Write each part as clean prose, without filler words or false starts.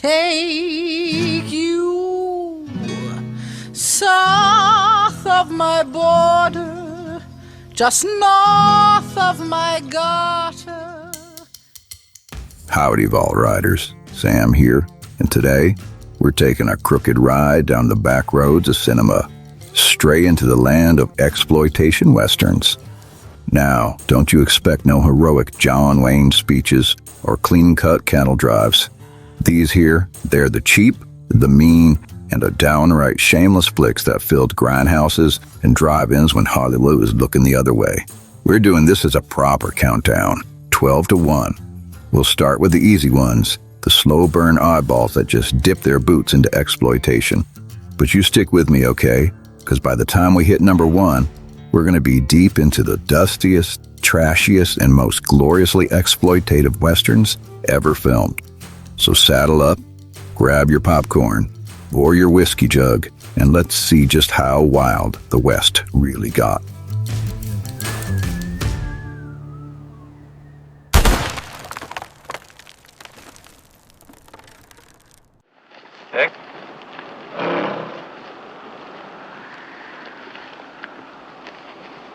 take you south of my border, just north of my gutter. Howdy, Vault Riders. Sam here, and today we're taking a crooked ride down the back roads of cinema, straight into the land of exploitation westerns. Now, don't you expect no heroic John Wayne speeches or clean-cut cattle drives. These here, they're the cheap, the mean, and the downright shameless flicks that filled grindhouses and drive-ins when Hollywood was looking the other way. We're doing this as a proper countdown, 12 to 1. We'll start with the easy ones, the slow-burn oddballs that just dip their boots into exploitation. But you stick with me, okay? Because by the time we hit number 1, we're going to be deep into the dustiest, trashiest, and most gloriously exploitative westerns ever filmed. So saddle up, grab your popcorn, or your whiskey jug, and let's see just how wild the West really got. Heck.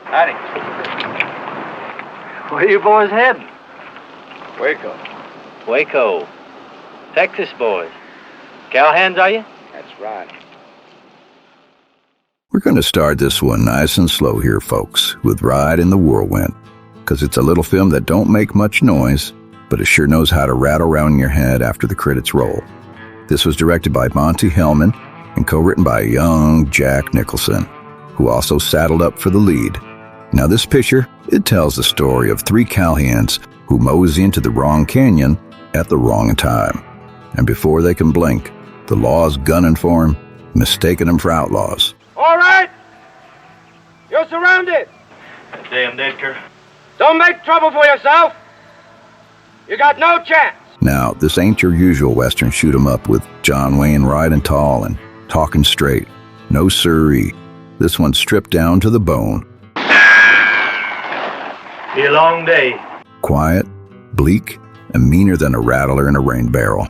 Howdy. Where you boys heading? Waco. Waco. Texas boys. Cowhands, are you? That's right. We're going to start this one nice and slow here, folks, with Ride in the Whirlwind, because it's a little film that don't make much noise, but it sure knows how to rattle around your head after the credits roll. This was directed by Monty Hellman and co-written by young Jack Nicholson, who also saddled up for the lead. Now this picture, it tells the story of 3 cowhands who mosey into the wrong canyon at the wrong time. And before they can blink, the law's gunning for them, mistaking them for outlaws. All right! You're surrounded! Damn Edgar. Don't make trouble for yourself! You got no chance! Now, this ain't your usual Western shoot-'em-up with John Wayne riding tall and talking straight. No siree. This one's stripped down to the bone. Be a long day. Quiet, bleak, and meaner than a rattler in a rain barrel.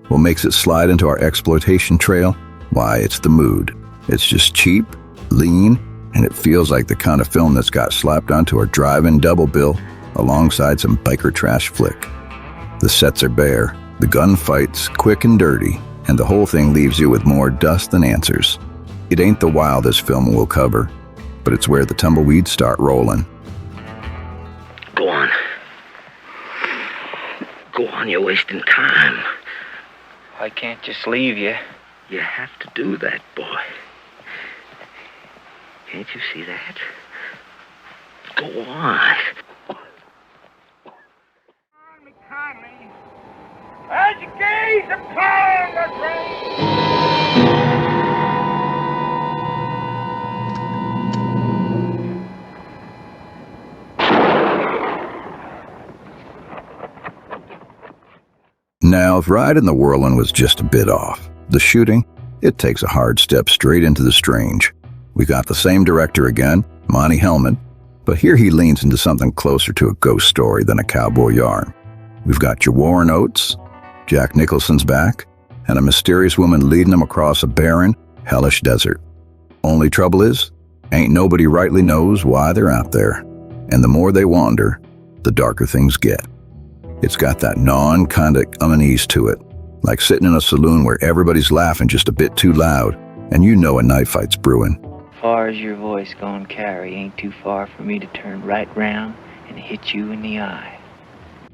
What makes it slide into our exploitation trail? Why, it's the mood. It's just cheap, lean, and it feels like the kind of film that's got slapped onto our drive-in double bill alongside some biker trash flick. The sets are bare, the gunfight's quick and dirty, and the whole thing leaves you with more dust than answers. It ain't the wildest film we'll cover, but it's where the tumbleweeds start rolling. Go on. Go on, you're wasting time. I can't just leave you. You have to do that, boy. Can't you see that? Go on. As you gaze upon the throne. Now, if Ride in the Whirlwind was just a bit off, the shooting, it takes a hard step straight into the strange. We got the same director again, Monty Hellman, but here he leans into something closer to a ghost story than a cowboy yarn. We've got your Warren Oates, Jack Nicholson's back, and a mysterious woman leading them across a barren, hellish desert. Only trouble is, ain't nobody rightly knows why they're out there, and the more they wander, the darker things get. It's got that gnawing kind of unease to it, like sitting in a saloon where everybody's laughing just a bit too loud, and you know a knife fight's brewing. Far as your voice gon' carry, ain't too far for me to turn right round and hit you in the eye.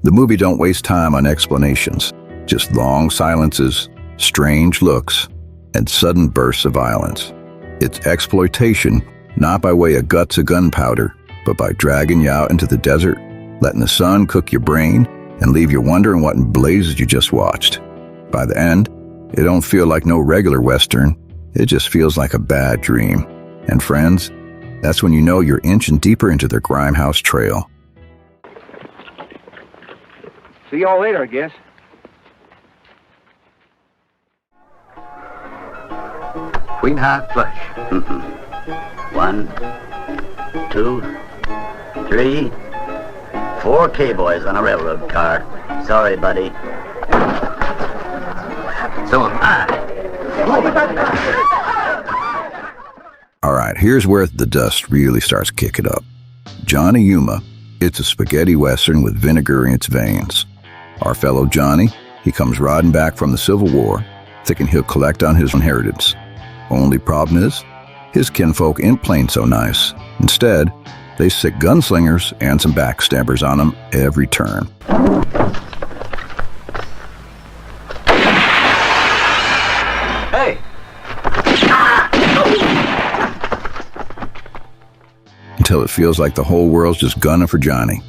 The movie don't waste time on explanations, just long silences, strange looks, and sudden bursts of violence. It's exploitation, not by way of guts or gunpowder, but by dragging you out into the desert, letting the sun cook your brain, and leave you wondering what in blazes you just watched. By the end, it don't feel like no regular Western, it just feels like a bad dream. And friends, that's when you know you're inching deeper into the Grindhouse trail. See y'all later, I guess. Queen high flush. 1, 2, 3, 4 cowboys on a railroad car. Sorry, buddy. So am I. All right, here's where the dust really starts kicking up. Johnny Yuma, it's a spaghetti western with vinegar in its veins. Our fellow Johnny, he comes riding back from the Civil War, thinking he'll collect on his inheritance. Only problem is, his kinfolk ain't plain so nice. Instead, they sick gunslingers and some backstabbers on him every turn. Hey! Until it feels like the whole world's just gunning for Johnny.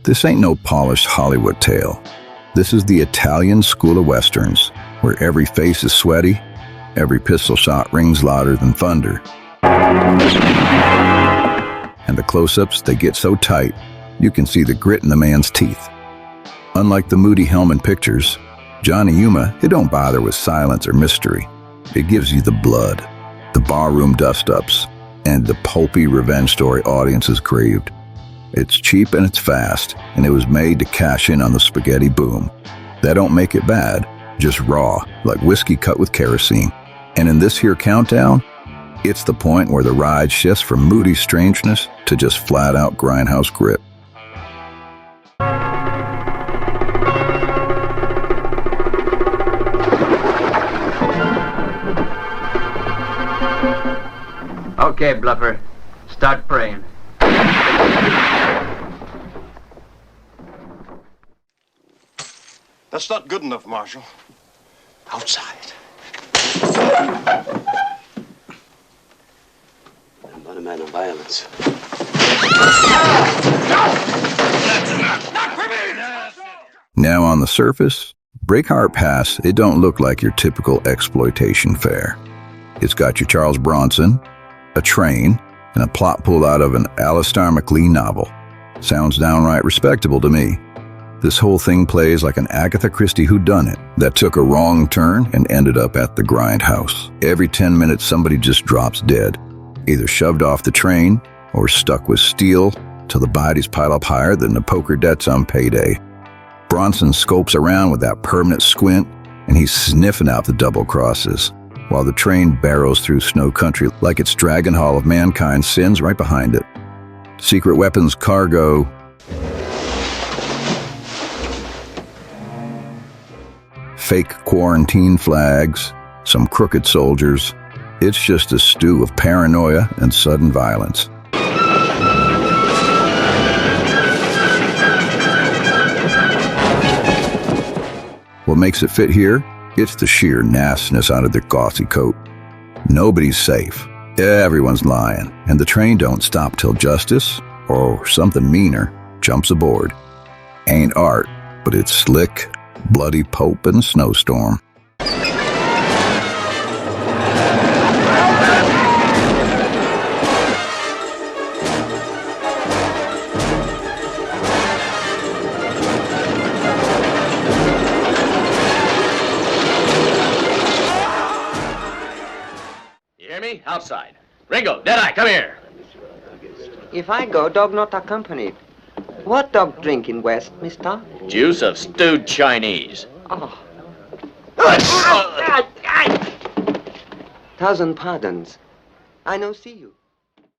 This ain't no polished Hollywood tale. This is the Italian school of westerns, where every face is sweaty, every pistol shot rings louder than thunder. And the close-ups, they get so tight, you can see the grit in the man's teeth. Unlike the moody Hellman pictures, Johnny Yuma, it don't bother with silence or mystery. It gives you the blood, the barroom dust-ups, and the pulpy revenge story audiences craved. It's cheap and it's fast, and it was made to cash in on the spaghetti boom. That don't make it bad, just raw, like whiskey cut with kerosene. And in this here countdown, it's the point where the ride shifts from moody strangeness to just flat-out grindhouse grip. Okay, bluffer. Start praying. That's not good enough, Marshal. Outside. I'm not a man of violence. Now on the surface, Breakheart Pass, it don't look like your typical exploitation fare. It's got your Charles Bronson, a train, and a plot pulled out of an Alistair MacLean novel. Sounds downright respectable to me. This whole thing plays like an Agatha Christie whodunit that took a wrong turn and ended up at the Grindhouse. Every 10 minutes somebody just drops dead, either shoved off the train or stuck with steel till the bodies pile up higher than the poker debts on payday. Bronson scopes around with that permanent squint, and he's sniffing out the double crosses, while the train barrows through snow country like its Dragon Hall of Mankind's sins right behind it. Secret weapons cargo, fake quarantine flags, some crooked soldiers. It's just a stew of paranoia and sudden violence. What makes it fit here? It's the sheer nastiness under their glossy coat. Nobody's safe. Everyone's lying, and the train don't stop till justice, or something meaner, jumps aboard. Ain't art, but it's slick, bloody pope and snowstorm. Outside. Ringo, Deadeye, come here. If I go, dog not accompanied. What dog drink in West, mister? Juice of stewed Chinese. Oh. Thousand pardons. I no see you.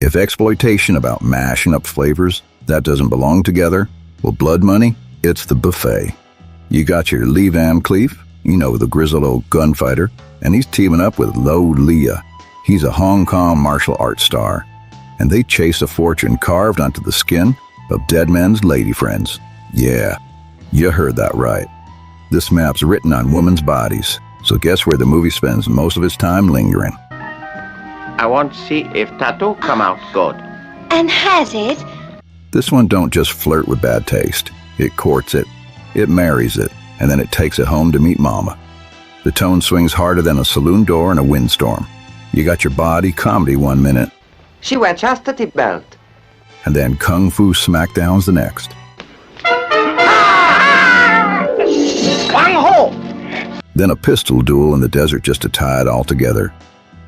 If exploitation about mashing up flavors that doesn't belong together, well, blood money, it's the buffet. You got your Lee Van Cleef, you know, the grizzled old gunfighter, and he's teaming up with Lo Leah. He's a Hong Kong martial arts star, and they chase a fortune carved onto the skin of dead men's lady friends. Yeah, you heard that right. This map's written on women's bodies, so guess where the movie spends most of its time lingering? I want to see if tattoo come out good. And has it? This one don't just flirt with bad taste. It courts it, it marries it, and then it takes it home to meet mama. The tone swings harder than a saloon door in a windstorm. You got your body comedy 1 minute, She wear chastity belt. and then kung fu smackdowns the next. Then a pistol duel in the desert just to tie it all together.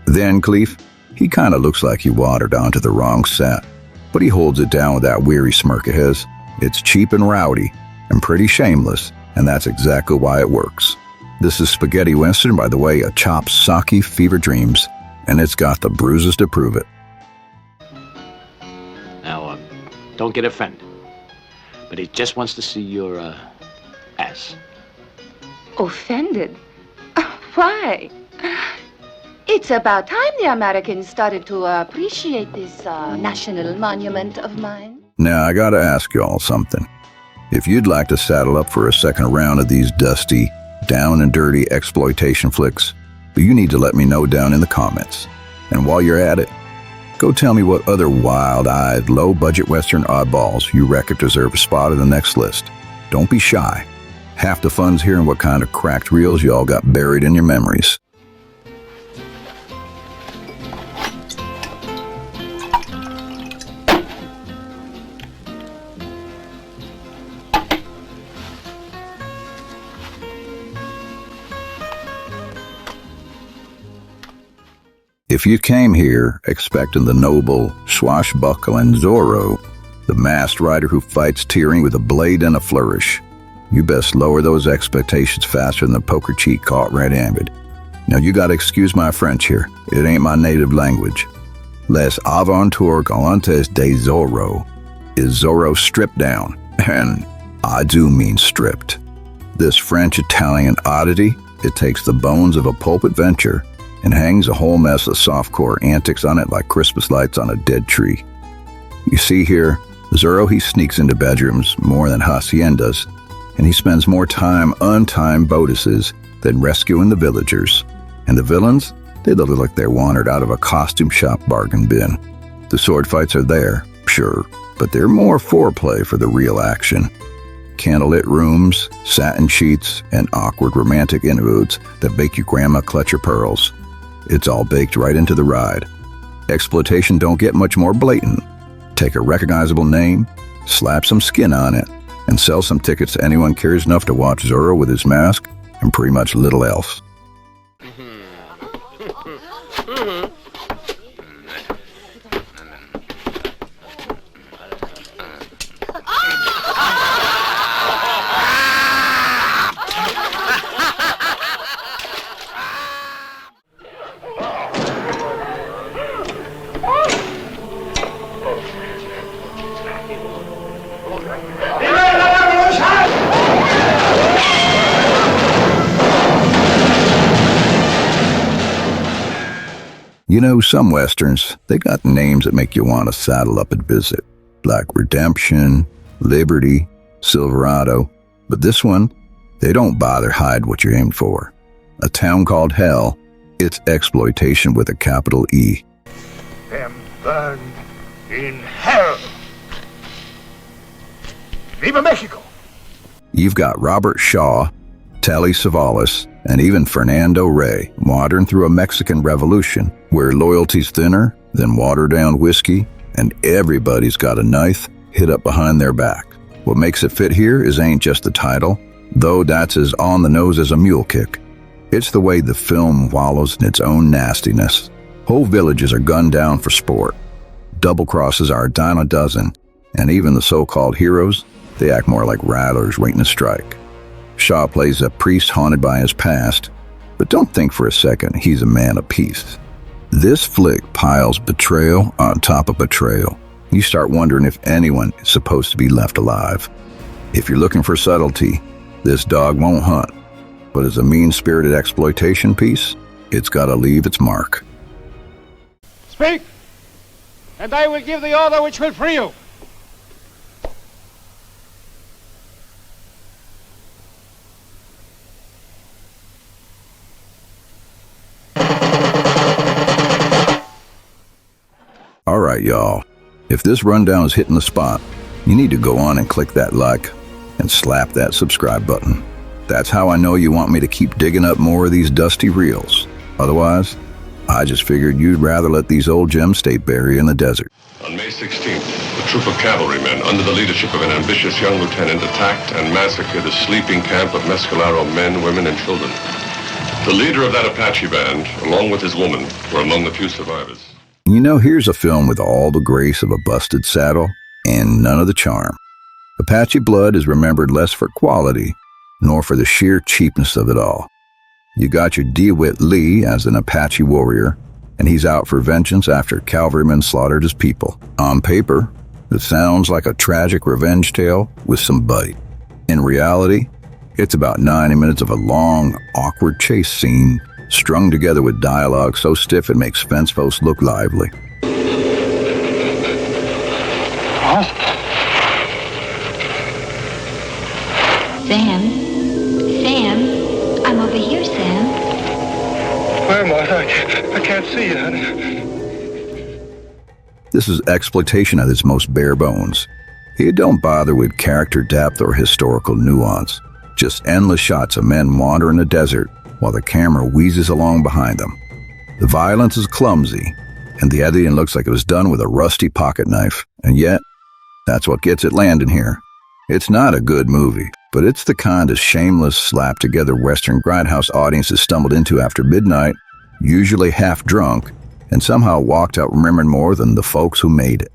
Van Cleef, he kinda looks like he watered onto the wrong set, but he holds it down with that weary smirk of his. It's cheap and rowdy, and pretty shameless, and that's exactly why it works. This is spaghetti western by the way of chopped sake fever dreams, and it's got the bruises to prove it. Now, don't get offended. But he just wants to see your, ass. Offended? Why? It's about time the Americans started to appreciate this national monument of mine. Now, I gotta ask y'all something. If you'd like to saddle up for a second round of these dusty, down and dirty exploitation flicks, you need to let me know down in the comments. And while you're at it, go tell me what other wild-eyed, low-budget Western oddballs you reckon deserve a spot in the next list. Don't be shy. Half the fun's hearing what kind of cracked reels y'all got buried in your memories. If you came here expecting the noble, swashbuckling Zorro, the masked rider who fights tyranny with a blade and a flourish, you best lower those expectations faster than the poker cheat caught red-handed. Now you gotta excuse my French here. It ain't my native language. Les Aventures Galantes de Zorro is Zorro stripped down, and I do mean stripped. This French-Italian oddity, it takes the bones of a pulp adventure and hangs a whole mess of softcore antics on it like Christmas lights on a dead tree. You see here, Zorro, he sneaks into bedrooms more than haciendas, and he spends more time untying bodices than rescuing the villagers. And the villains, they look like they're wandered out of a costume shop bargain bin. The sword fights are there, sure, but they're more foreplay for the real action. Candlelit rooms, satin sheets, and awkward romantic interludes that make your grandma clutch her pearls. It's all baked right into the ride. Exploitation don't get much more blatant. Take a recognizable name, slap some skin on it, and sell some tickets to anyone cares enough to watch Zorro with his mask and pretty much little else. You know, some Westerns, they got names that make you want to saddle up and visit, like Redemption, Liberty, Silverado. But this one, they don't bother hide what you're aimed for. A town called Hell, it's exploitation with a capital E. Am burned in hell. Viva Mexico! You've got Robert Shaw, Telly Savalas, and even Fernando Rey wandering through a Mexican revolution where loyalty's thinner than watered-down whiskey and everybody's got a knife hid up behind their back. What makes it fit here ain't just the title, though that's as on the nose as a mule kick. It's the way the film wallows in its own nastiness. Whole villages are gunned down for sport. Double crosses are a dime a dozen, and even the so-called heroes, they act more like rattlers waiting to strike. Shaw plays a priest haunted by his past, but don't think for a second he's a man of peace. This flick piles betrayal on top of betrayal. You start wondering if anyone is supposed to be left alive. If you're looking for subtlety, this dog won't hunt, but as a mean-spirited exploitation piece, it's got to leave its mark. Speak, and I will give the order which will free you. All right, y'all. If this rundown is hitting the spot, you need to go on and click that like and slap that subscribe button. That's how I know you want me to keep digging up more of these dusty reels. Otherwise, I just figured you'd rather let these old gems stay buried in the desert. On May 16th, a troop of cavalrymen under the leadership of an ambitious young lieutenant attacked and massacred a sleeping camp of Mescalero men, women, and children. The leader of that Apache band, along with his woman, were among the few survivors. You know, here's a film with all the grace of a busted saddle and none of the charm. Apache Blood is remembered less for quality, nor for the sheer cheapness of it all. You got your DeWitt Lee as an Apache warrior, and he's out for vengeance after cavalrymen slaughtered his people. On paper, it sounds like a tragic revenge tale with some bite. In reality, it's about 90 minutes of a long, awkward chase scene, strung together with dialogue so stiff it makes fence posts look lively. Sam, I'm over here, Sam. Where am I? I can't see you, honey. This is exploitation at its most bare bones. It don't bother with character depth or historical nuance. Just endless shots of men wander in the desert while the camera wheezes along behind them. The violence is clumsy, and the editing looks like it was done with a rusty pocket knife. And yet, that's what gets it landing here. It's not a good movie, but it's the kind of shameless, slap-together Western Grindhouse audiences stumbled into after midnight, usually half drunk, and somehow walked out remembering more than the folks who made it.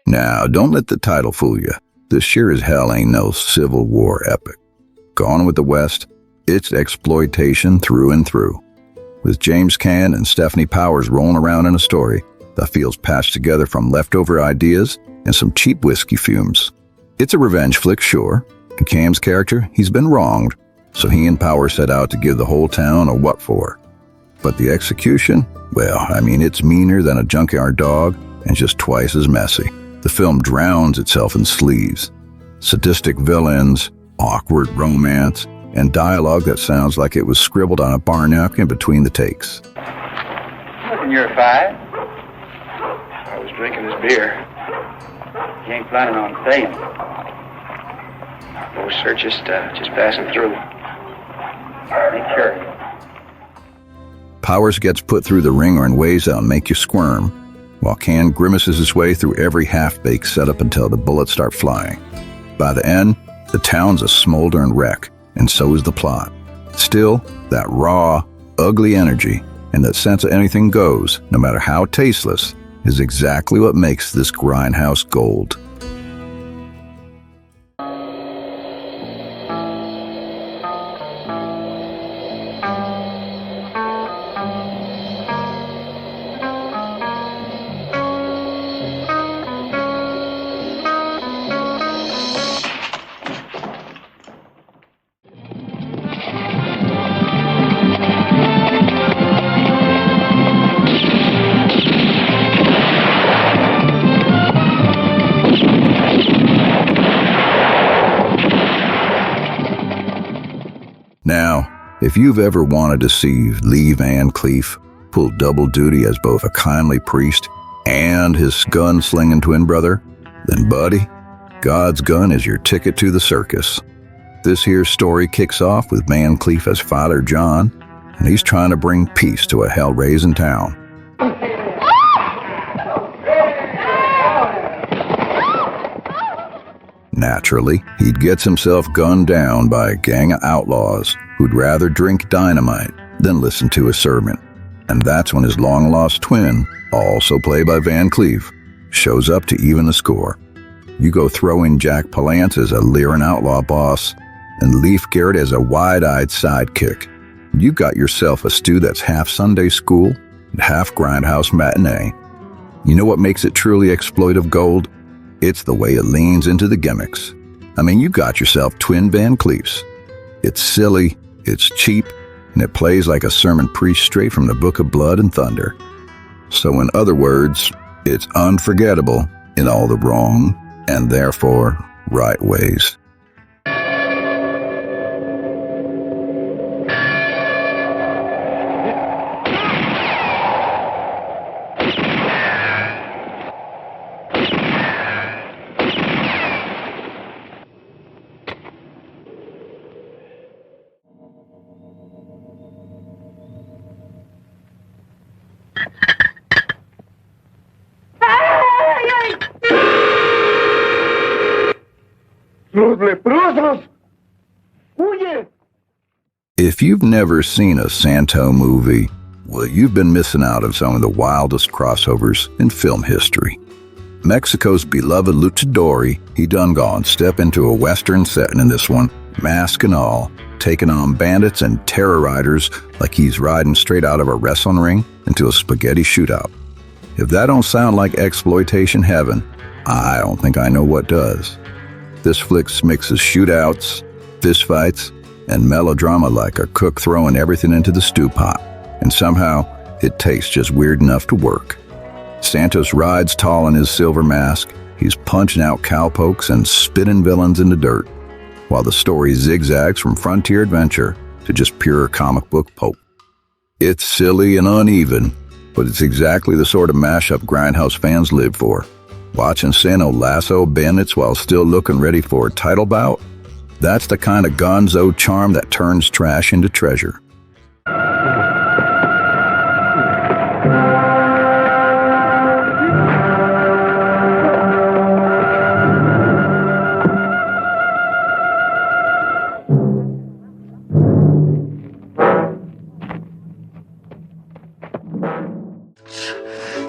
Now, don't let the title fool you. This sure as hell ain't no Civil War epic. Gone with the West, it's exploitation through and through. With James Caan and Stephanie Powers rolling around in a story that feels patched together from leftover ideas and some cheap whiskey fumes. It's a revenge flick, sure. And Cam's character, he's been wronged, so he and Powers set out to give the whole town a what for. But the execution? Well, I mean, it's meaner than a junkyard dog and just twice as messy. The film drowns itself in sleaze, sadistic villains, awkward romance, and dialogue that sounds like it was scribbled on a bar napkin between the takes. Looking you're fine. I was drinking this beer. You ain't planning on staying. No, sir, just passing through. Make sure. Powers gets put through the ringer in ways that'll make you squirm, while Caan grimaces his way through every half-baked setup until the bullets start flying. By the end, the town's a smoldering wreck, and so is the plot. Still, that raw, ugly energy and that sense of anything goes, no matter how tasteless, is exactly what makes this Grindhouse gold. Now, if you've ever wanted to see Lee Van Cleef pull double duty as both a kindly priest and his gun-slinging twin brother, then buddy, God's gun is your ticket to the circus. This here story kicks off with Van Cleef as Father John, and he's trying to bring peace to a hell-raising town. Naturally, he gets himself gunned down by a gang of outlaws who'd rather drink dynamite than listen to a sermon. And that's when his long-lost twin, also played by Van Cleef, shows up to even the score. You go throw in Jack Palance as a leering outlaw boss, and Leif Garrett as a wide-eyed sidekick. You got yourself a stew that's half Sunday school and half Grindhouse matinee. You know what makes it truly exploitive gold? It's the way it leans into the gimmicks. I mean, you got yourself twin Van Cleefs. It's silly, it's cheap, and it plays like a sermon preached straight from the Book of Blood and Thunder. So in other words, it's unforgettable in all the wrong, and therefore, right ways. Los leprosos! Huye! If you've never seen a Santo movie, well, you've been missing out on some of the wildest crossovers in film history. Mexico's beloved luchador, he done gone step into a western setting in this one, mask and all, taking on bandits and terror riders like he's riding straight out of a wrestling ring into a spaghetti shootout. If that don't sound like exploitation heaven, I don't think I know what does. This flick mixes shootouts, fistfights, and melodrama like a cook throwing everything into the stew pot, and somehow it tastes just weird enough to work. Santos rides tall in his silver mask, he's punching out cowpokes and spitting villains in the dirt, while the story zigzags from frontier adventure to just pure comic book pulp. It's silly and uneven, but it's exactly the sort of mashup Grindhouse fans live for. Watching Santo lasso bandits while still looking ready for a title bout, that's the kind of gonzo charm that turns trash into treasure.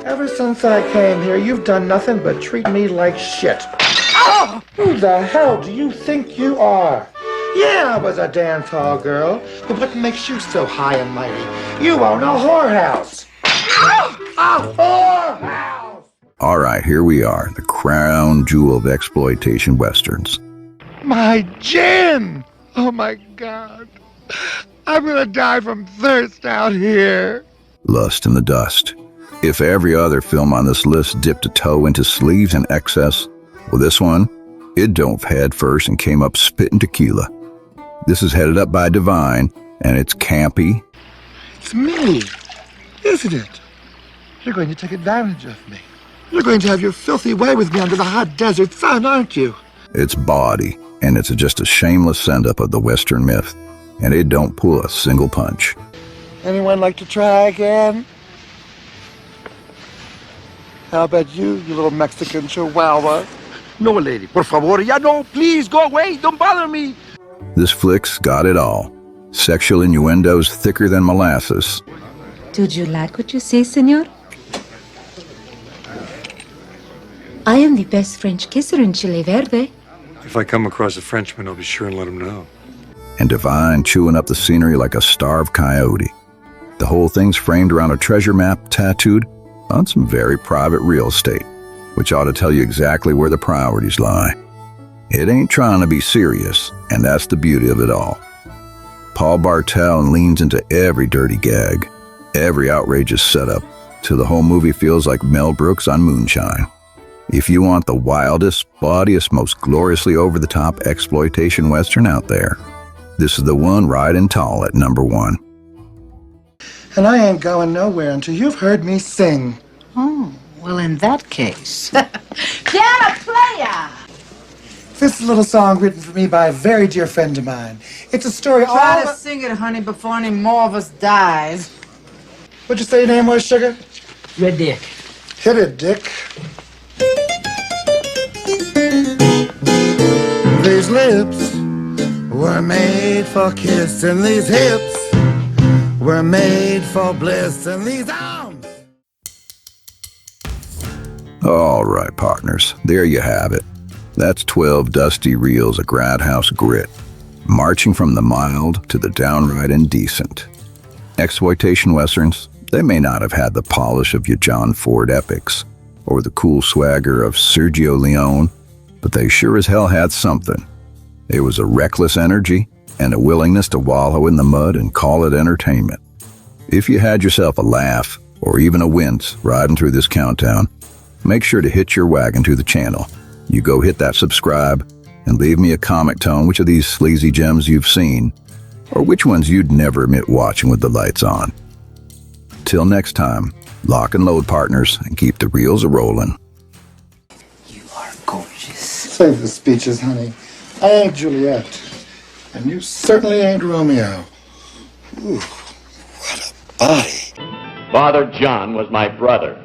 Ever since I came here, you've done nothing but treat me like shit. Oh! Who the hell do you think you are? Yeah, I was a dance hall girl, but what makes you so high and mighty? You own a whorehouse. A whorehouse! All right, here we are, the crown jewel of exploitation westerns. My gin! Oh my God. I'm gonna die from thirst out here. Lust in the Dust. If every other film on this list dipped a toe into sleeves and excess, well, this one, it dove head first and came up spitting tequila. This is headed up by Divine, and it's campy. It's me, isn't it? You're going to take advantage of me. You're going to have your filthy way with me under the hot desert sun, aren't you? It's bawdy, and it's just a shameless send-up of the Western myth, and it don't pull a single punch. Anyone like to try again? How about you little Mexican chihuahua? No, lady. Por favor, ya no. Please, go away. Don't bother me. This flick's got it all. Sexual innuendos thicker than molasses. Did you like what you see, senor? I am the best French kisser in Chile Verde. If I come across a Frenchman, I'll be sure and let him know. And Divine chewing up the scenery like a starved coyote. The whole thing's framed around a treasure map tattooed on some very private real estate, which ought to tell you exactly where the priorities lie. It ain't trying to be serious, and that's the beauty of it all. Paul Bartel leans into every dirty gag, every outrageous setup, till the whole movie feels like Mel Brooks on moonshine. If you want the wildest, bawdiest, most gloriously over-the-top exploitation western out there, this is the one riding tall at number 1. And I ain't going nowhere until you've heard me sing. Oh, well, in that case. Piano player! This is a little song written for me by a very dear friend of mine. It's a story all... Try to sing it, honey, before any more of us dies. What'd you say your name was, Sugar? Red Dick. Hit it, Dick. These lips were made for kiss, and these hips were made for bliss, and these arms. All right, partners, there you have it. That's 12 dusty reels of Grindhouse grit, marching from the mild to the downright indecent. Exploitation westerns, they may not have had the polish of your John Ford epics, or the cool swagger of Sergio Leone, but they sure as hell had something. It was a reckless energy and a willingness to wallow in the mud and call it entertainment. If you had yourself a laugh, or even a wince riding through this countdown, make sure to hitch your wagon to the channel. You go hit that subscribe and leave me a comment tone which of these sleazy gems you've seen, or which ones you'd never admit watching with the lights on. Till next time, lock and load, partners, and keep the reels a-rolling. You are gorgeous. Save the speeches, honey. I ain't Juliet, and you certainly ain't Romeo. Ooh, what a body. Father John was my brother.